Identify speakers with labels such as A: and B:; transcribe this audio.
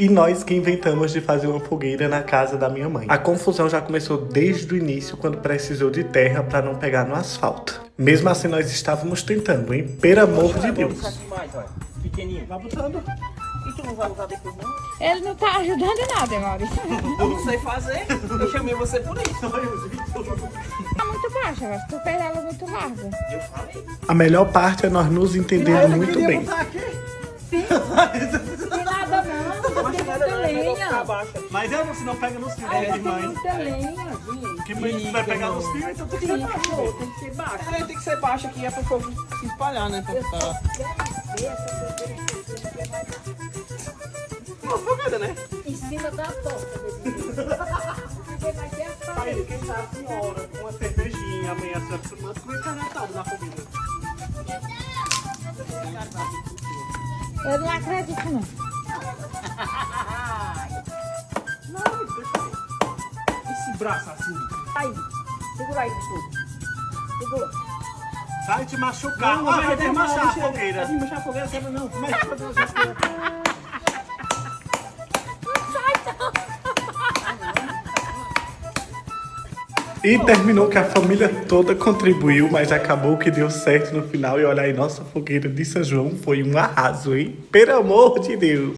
A: E nós que inventamos de fazer uma fogueira na casa da minha mãe. A confusão já começou desde o início, quando precisou de terra para não pegar no asfalto. Mesmo assim, nós estávamos tentando, hein? Pelo amor de Deus.
B: Pequenininho, vai botando. E tu não vai usar depois, não?
C: Ele não tá ajudando em nada, Maurício.
B: Eu não sei fazer. Eu chamei você por isso.
C: Tá muito baixa, eu acho que tu fez ela muito larga.
B: Eu falei.
A: A melhor parte é nós nos entendendo muito bem.
C: Sim. Não nada não, tem muita lenha.
A: Mas eu não, se não pega nos fios,
C: Tem muita lenha, gente.
A: Que mãe vai pegar nos fios, então tem que ser baixo.
C: Tem que ser baixa.
B: É, tem que ser baixo aqui, é pro fogo se espalhar, né? Pra ficar... Uma fogada, né?
C: Em cima da porta, porque vai ter a
A: Aí, quem sabe a senhora, com uma cervejinha, amanhã a senhora se manda com esse Natal na fogueira.
C: Eu não acredito, não.
A: Não, deixa eu ver. Esse braço assim.
C: Aí, segura aí, tudo. Segura.
A: Vai te machucar. Vai desmanchar a fogueira.
B: Vai desmanchar a fogueira, sabe não?
A: Mexe pra Deus, Deus. E terminou que a família toda contribuiu, mas acabou que deu certo no final. E olha aí, nossa fogueira de São João foi um arraso, hein? Pelo amor de Deus!